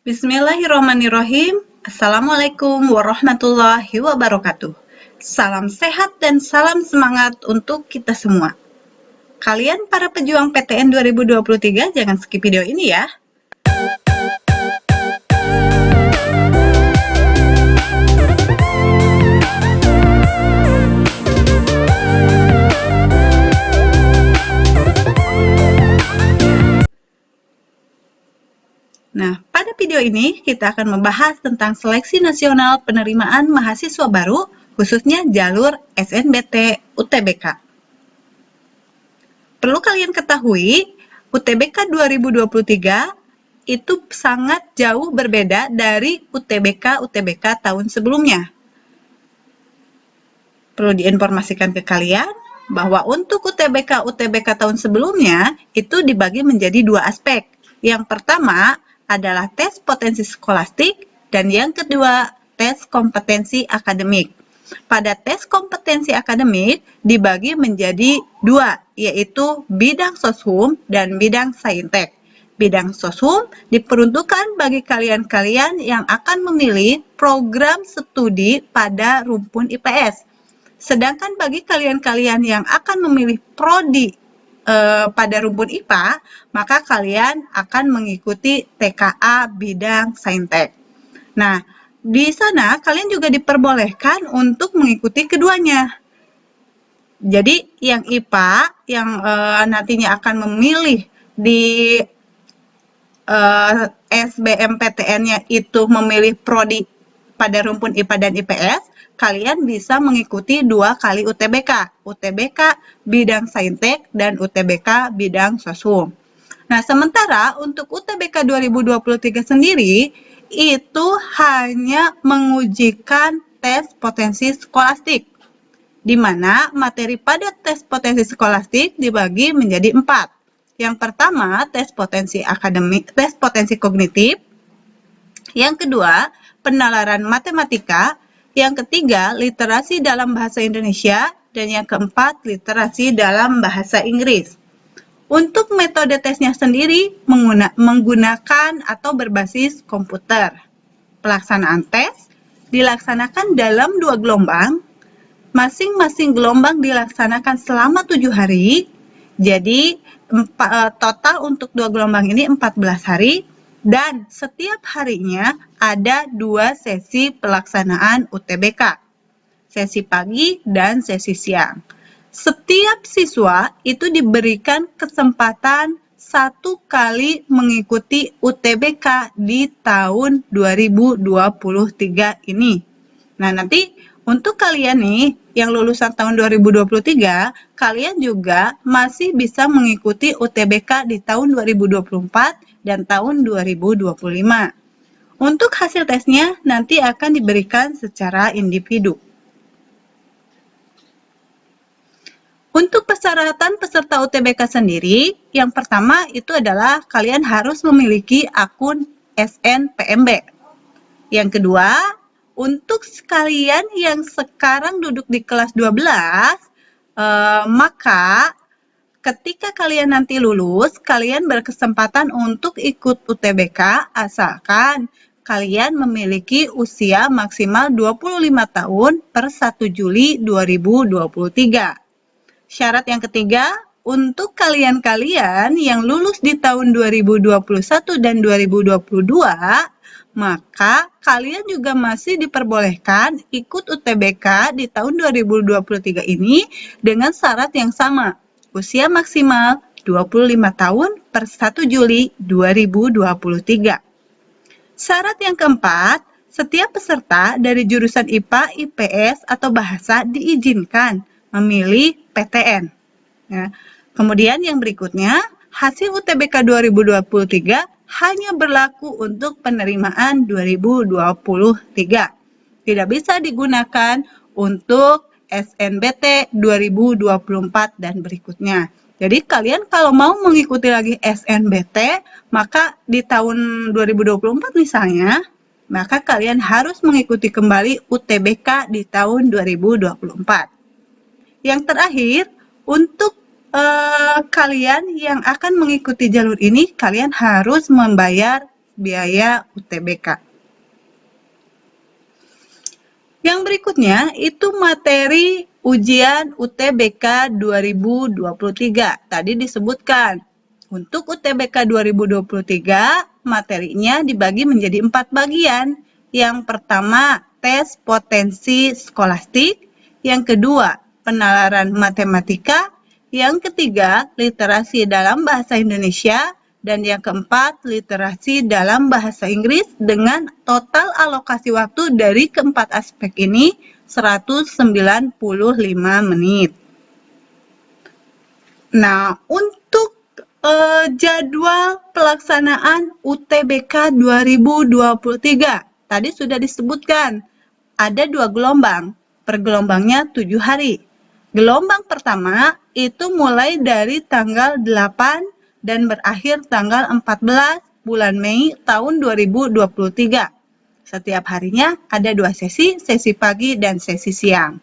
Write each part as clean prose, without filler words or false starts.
Bismillahirrahmanirrahim. Assalamualaikum warahmatullahi wabarakatuh. Salam sehat dan salam semangat untuk kita semua. Kalian para pejuang PTN 2023 jangan skip video ini ya. Nah, pada video ini kita akan membahas tentang seleksi nasional penerimaan mahasiswa baru, khususnya jalur SNBT UTBK. Perlu kalian ketahui, UTBK 2023 itu sangat jauh berbeda dari UTBK tahun sebelumnya. Perlu diinformasikan ke kalian bahwa untuk UTBK tahun sebelumnya itu dibagi menjadi dua aspek. Yang pertama adalah tes potensi skolastik dan yang kedua tes kompetensi akademik. Pada tes kompetensi akademik dibagi menjadi dua, yaitu bidang soshum dan bidang saintek. Bidang soshum diperuntukkan bagi kalian-kalian yang akan memilih program studi pada rumpun IPS. Sedangkan bagi kalian-kalian yang akan memilih prodi pada rumpun IPA, maka kalian akan mengikuti TKA bidang saintek. Nah, di sana kalian juga diperbolehkan untuk mengikuti keduanya. Jadi yang IPA yang nantinya akan memilih di SBMPTN-nya itu memilih prodi pada rumpun IPA dan IPS, kalian bisa mengikuti 2 kali UTBK. UTBK bidang saintek dan UTBK bidang soshum. Nah, sementara untuk UTBK 2023 sendiri, itu hanya mengujikan tes potensi skolastik, di mana materi pada tes potensi skolastik dibagi menjadi 4. Yang pertama, tes potensi akademik, tes potensi kognitif. Yang kedua, penalaran matematika. Yang ketiga, literasi dalam bahasa Indonesia. Dan yang keempat, literasi dalam bahasa Inggris. Untuk metode tesnya sendiri menggunakan atau berbasis komputer. Pelaksanaan tes dilaksanakan dalam 2 gelombang. Masing-masing gelombang dilaksanakan selama 7 hari. Jadi, total untuk 2 gelombang ini 14 hari. Dan setiap harinya ada 2 sesi pelaksanaan UTBK, sesi pagi dan sesi siang. Setiap siswa itu diberikan kesempatan 1 kali mengikuti UTBK di tahun 2023 ini. Nah, nanti untuk kalian nih yang lulusan tahun 2023, kalian juga masih bisa mengikuti UTBK di tahun 2024 dan tahun 2025. Untuk hasil tesnya nanti akan diberikan secara individu. Untuk persyaratan peserta UTBK sendiri, yang pertama itu adalah kalian harus memiliki akun SNPMB. Yang kedua, untuk kalian yang sekarang duduk di kelas 12, maka ketika kalian nanti lulus, kalian berkesempatan untuk ikut UTBK asalkan kalian memiliki usia maksimal 25 tahun per 1 Juli 2023. Syarat yang ketiga, untuk kalian-kalian yang lulus di tahun 2021 dan 2022, maka kalian juga masih diperbolehkan ikut UTBK di tahun 2023 ini dengan syarat yang sama. Usia maksimal 25 tahun per 1 Juli 2023. Syarat yang keempat, setiap peserta dari jurusan IPA, IPS, atau bahasa diizinkan memilih PTN. Ya. Kemudian yang berikutnya, hasil UTBK 2023 hanya berlaku untuk penerimaan 2023. Tidak bisa digunakan untuk SNBT 2024 dan berikutnya. Jadi kalian kalau mau mengikuti lagi SNBT, maka di tahun 2024 misalnya, maka kalian harus mengikuti kembali UTBK di tahun 2024. Yang terakhir, untuk kalian yang akan mengikuti jalur ini, kalian harus membayar biaya UTBK. Yang berikutnya itu materi ujian UTBK 2023. Tadi disebutkan, untuk UTBK 2023 materinya dibagi menjadi 4 bagian. Yang pertama, tes potensi skolastik. Yang kedua, penalaran matematika. Yang ketiga, literasi dalam bahasa Indonesia. Dan yang keempat, literasi dalam bahasa Inggris dengan total alokasi waktu dari keempat aspek ini 195 menit. Nah, untuk jadwal pelaksanaan UTBK 2023, tadi sudah disebutkan, ada 2 gelombang, per gelombangnya 7 hari. Gelombang pertama itu mulai dari tanggal 8 dan berakhir tanggal 14 bulan Mei tahun 2023. Setiap harinya ada 2 sesi pagi dan sesi siang.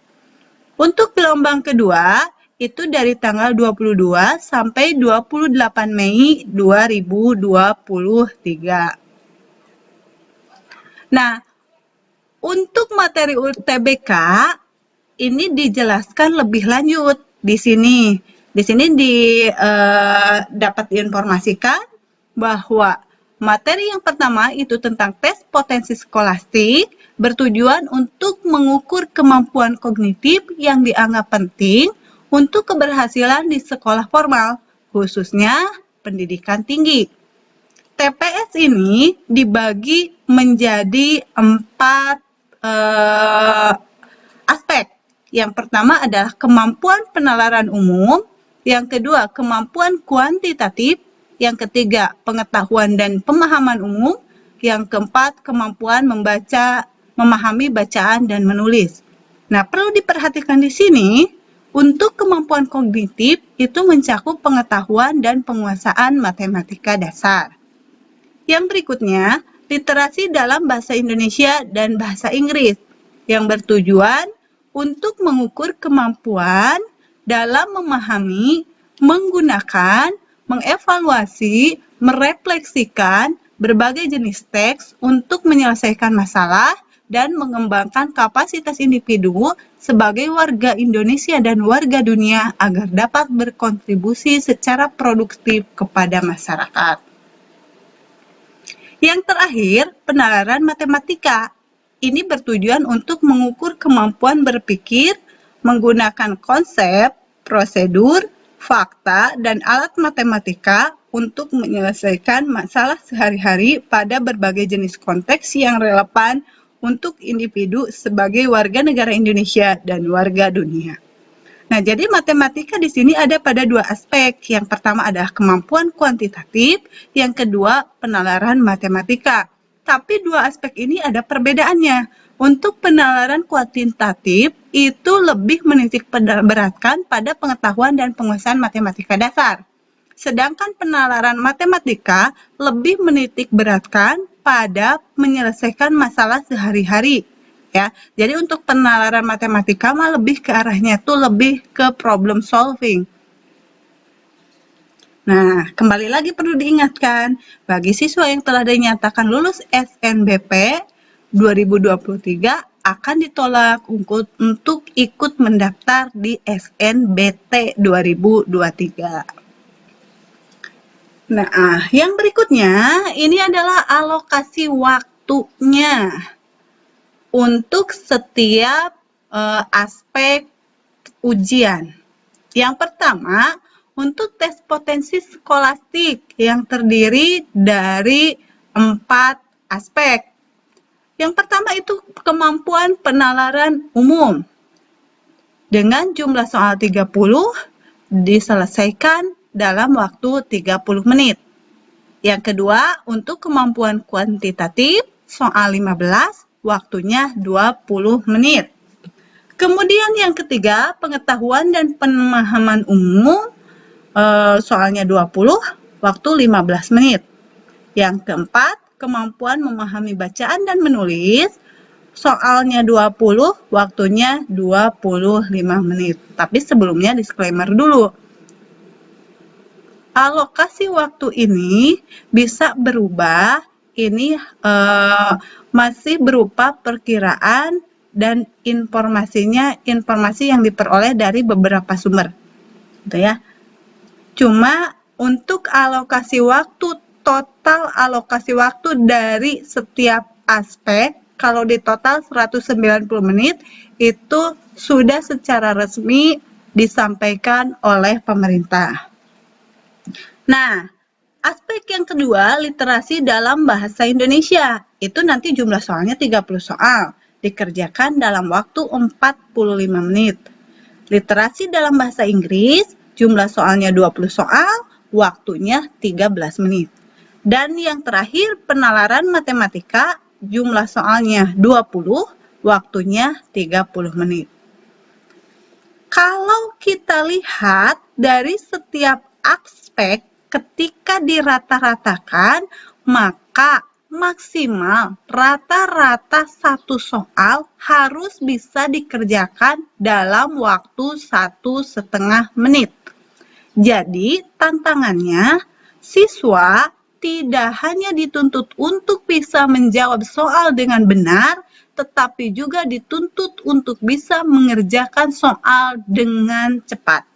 Untuk gelombang kedua, itu dari tanggal 22 sampai 28 Mei 2023. Nah, untuk materi UTBK, ini dijelaskan lebih lanjut di sini. Di sini dapat diinformasikan bahwa materi yang pertama itu tentang tes potensi skolastik bertujuan untuk mengukur kemampuan kognitif yang dianggap penting untuk keberhasilan di sekolah formal, khususnya pendidikan tinggi. TPS ini dibagi menjadi 4 aspek. Yang pertama adalah kemampuan penalaran umum, yang kedua kemampuan kuantitatif, yang ketiga pengetahuan dan pemahaman umum, yang keempat kemampuan memahami bacaan dan menulis. Nah, perlu diperhatikan di sini, untuk kemampuan kognitif itu mencakup pengetahuan dan penguasaan matematika dasar. Yang berikutnya, literasi dalam bahasa Indonesia dan bahasa Inggris, yang bertujuan untuk mengukur kemampuan dalam memahami, menggunakan, mengevaluasi, merefleksikan berbagai jenis teks untuk menyelesaikan masalah dan mengembangkan kapasitas individu sebagai warga Indonesia dan warga dunia agar dapat berkontribusi secara produktif kepada masyarakat. Yang terakhir, penalaran matematika. Ini bertujuan untuk mengukur kemampuan berpikir menggunakan konsep, prosedur, fakta, dan alat matematika untuk menyelesaikan masalah sehari-hari pada berbagai jenis konteks yang relevan untuk individu sebagai warga negara Indonesia dan warga dunia. Nah, jadi matematika di sini ada pada 2 aspek. Yang pertama adalah kemampuan kuantitatif, yang kedua penalaran matematika. Tapi 2 aspek ini ada perbedaannya. Untuk penalaran kuantitatif itu lebih menitik beratkan pada pengetahuan dan penguasaan matematika dasar. Sedangkan penalaran matematika lebih menitik beratkan pada menyelesaikan masalah sehari-hari. Ya, jadi untuk penalaran matematika mah lebih ke arahnya tuh lebih ke problem solving. Nah, kembali lagi perlu diingatkan, bagi siswa yang telah dinyatakan lulus SNBP 2023 akan ditolak untuk ikut mendaftar di SNBT 2023. Nah, yang berikutnya ini adalah alokasi waktunya untuk setiap aspek ujian. Yang pertama, untuk tes potensi skolastik yang terdiri dari 4 aspek. Yang pertama itu kemampuan penalaran umum. Dengan jumlah soal 30 diselesaikan dalam waktu 30 menit. Yang kedua, untuk kemampuan kuantitatif soal 15, waktunya 20 menit. Kemudian yang ketiga, pengetahuan dan pemahaman umum, soalnya 20, waktu 15 menit. Yang keempat, kemampuan memahami bacaan dan menulis, soalnya 20, waktunya 25 menit. Tapi sebelumnya disclaimer dulu. Alokasi waktu ini bisa berubah ini masih berupa perkiraan dan informasinya informasi yang diperoleh dari beberapa sumber, gitu ya. Cuma untuk alokasi waktu, total alokasi waktu dari setiap aspek, kalau di total 190 menit, itu sudah secara resmi disampaikan oleh pemerintah. Nah, aspek yang kedua, literasi dalam bahasa Indonesia. Itu nanti jumlah soalnya 30 soal, dikerjakan dalam waktu 45 menit. Literasi dalam bahasa Inggris, jumlah soalnya 20 soal, waktunya 13 menit. Dan yang terakhir, penalaran matematika, jumlah soalnya 20, waktunya 30 menit. Kalau kita lihat dari setiap aspek ketika dirata-ratakan, maka maksimal rata-rata satu soal harus bisa dikerjakan dalam waktu 1,5 menit. Jadi, tantangannya, siswa tidak hanya dituntut untuk bisa menjawab soal dengan benar, tetapi juga dituntut untuk bisa mengerjakan soal dengan cepat.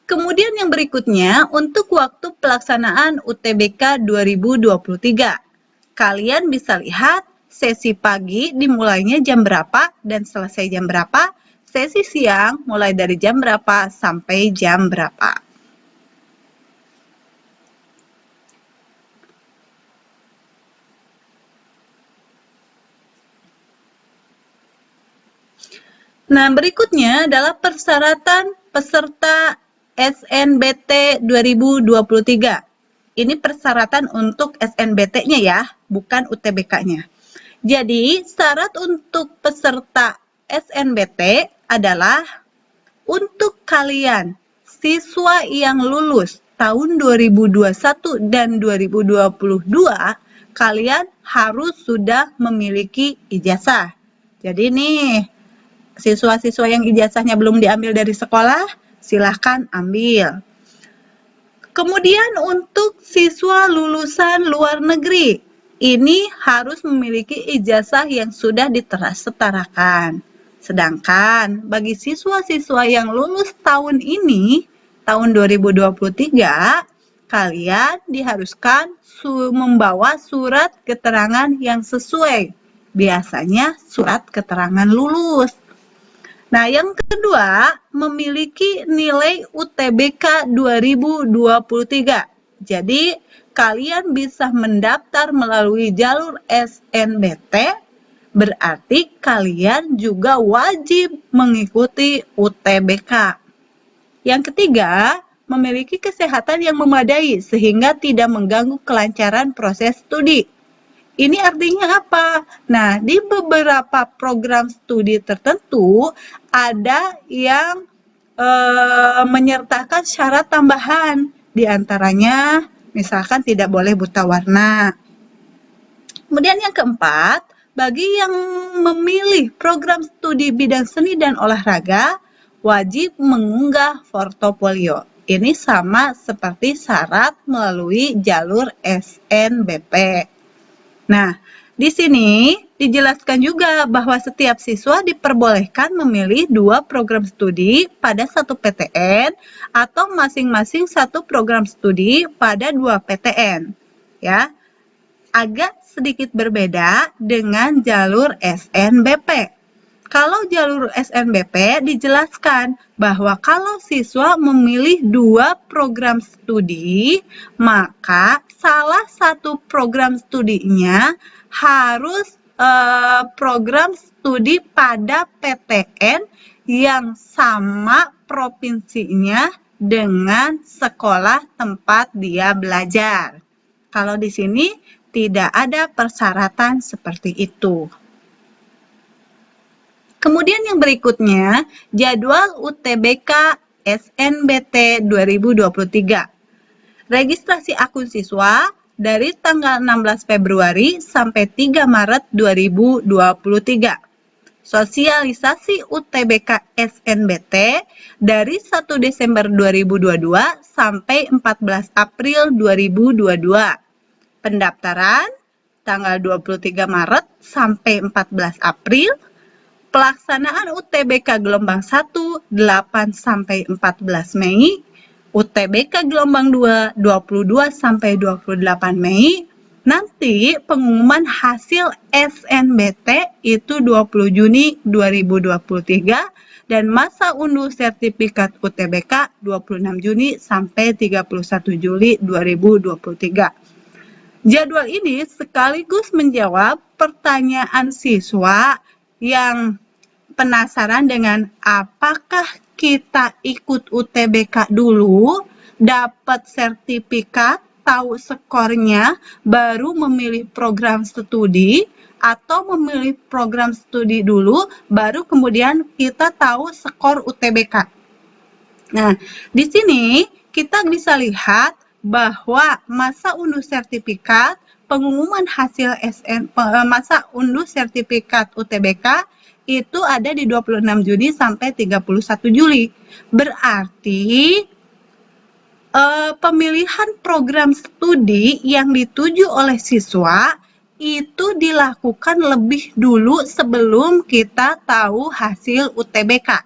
Kemudian yang berikutnya, untuk waktu pelaksanaan UTBK 2023. Kalian bisa lihat sesi pagi dimulainya jam berapa dan selesai jam berapa, sesi siang mulai dari jam berapa sampai jam berapa. Nah, berikutnya adalah persyaratan peserta SNBT 2023. Ini persyaratan untuk SNBT-nya ya, bukan UTBK-nya. Jadi, syarat untuk peserta SNBT adalah untuk kalian, siswa yang lulus tahun 2021 dan 2022, kalian harus sudah memiliki ijazah. Jadi nih, siswa-siswa yang ijazahnya belum diambil dari sekolah, silahkan ambil. Kemudian untuk siswa lulusan luar negeri, ini harus memiliki ijazah yang sudah ditersetarakan. Sedangkan bagi siswa-siswa yang lulus tahun ini, tahun 2023, kalian diharuskan membawa surat keterangan yang sesuai. Biasanya surat keterangan lulus. Nah, yang kedua, memiliki nilai UTBK 2023. Jadi, kalian bisa mendaftar melalui jalur SNBT, berarti kalian juga wajib mengikuti UTBK. Yang ketiga, memiliki kesehatan yang memadai sehingga tidak mengganggu kelancaran proses studi. Ini artinya apa? Nah, di beberapa program studi tertentu ada yang menyertakan syarat tambahan. Di antaranya, misalkan tidak boleh buta warna. Kemudian yang keempat, bagi yang memilih program studi bidang seni dan olahraga, wajib mengunggah portofolio. Ini sama seperti syarat melalui jalur SNBP. Nah, di sini dijelaskan juga bahwa setiap siswa diperbolehkan memilih 2 program studi pada 1 PTN atau masing-masing 1 program studi pada 2 PTN. Ya, agak sedikit berbeda dengan jalur SNBP. Kalau jalur SNBP dijelaskan bahwa kalau siswa memilih 2 program studi, maka salah satu program studinya harus program studi pada PTN yang sama provinsinya dengan sekolah tempat dia belajar. Kalau di sini tidak ada persyaratan seperti itu. Kemudian yang berikutnya, jadwal UTBK SNBT 2023. Registrasi akun siswa dari tanggal 16 Februari sampai 3 Maret 2023. Sosialisasi UTBK SNBT dari 1 Desember 2022 sampai 14 April 2022. Pendaftaran tanggal 23 Maret sampai 14 April. Pelaksanaan UTBK gelombang 1 8 sampai 14 Mei. UTBK gelombang 2 22 sampai 28 Mei. Nanti pengumuman hasil SNBT itu 20 Juni 2023 dan masa unduh sertifikat UTBK 26 Juni sampai 31 Juli 2023. Jadwal ini sekaligus menjawab pertanyaan siswa yang penasaran dengan apakah kita ikut UTBK dulu, dapat sertifikat, tahu skornya, baru memilih program studi, atau memilih program studi dulu, baru kemudian kita tahu skor UTBK. Nah, di sini kita bisa lihat bahwa masa unduh sertifikat, pengumuman hasil masa unduh sertifikat UTBK itu ada di 26 Juni sampai 31 Juli. Berarti pemilihan program studi yang dituju oleh siswa itu dilakukan lebih dulu sebelum kita tahu hasil UTBK.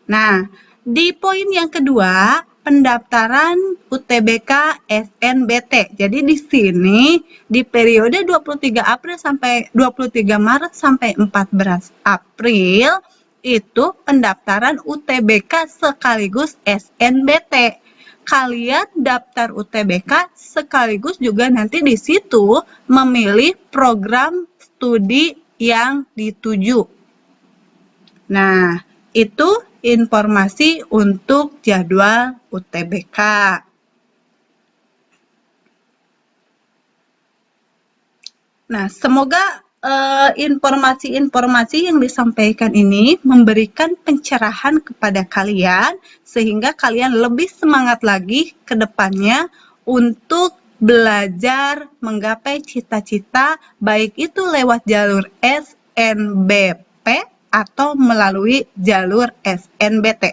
Nah, di poin yang kedua, pendaftaran UTBK SNBT. Jadi di sini di periode 23 April sampai 23 Maret sampai 14 April itu pendaftaran UTBK sekaligus SNBT. Kalian daftar UTBK sekaligus juga nanti di situ memilih program studi yang dituju. Nah, itu informasi untuk jadwal UTBK. Nah, semoga informasi-informasi yang disampaikan ini memberikan pencerahan kepada kalian sehingga kalian lebih semangat lagi ke depannya untuk belajar menggapai cita-cita baik itu lewat jalur SNBP atau melalui jalur SNBT.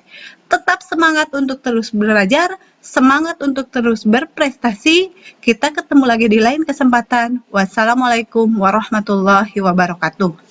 Tetap semangat untuk terus belajar, semangat untuk terus berprestasi. Kita ketemu lagi di lain kesempatan. Wassalamualaikum warahmatullahi wabarakatuh.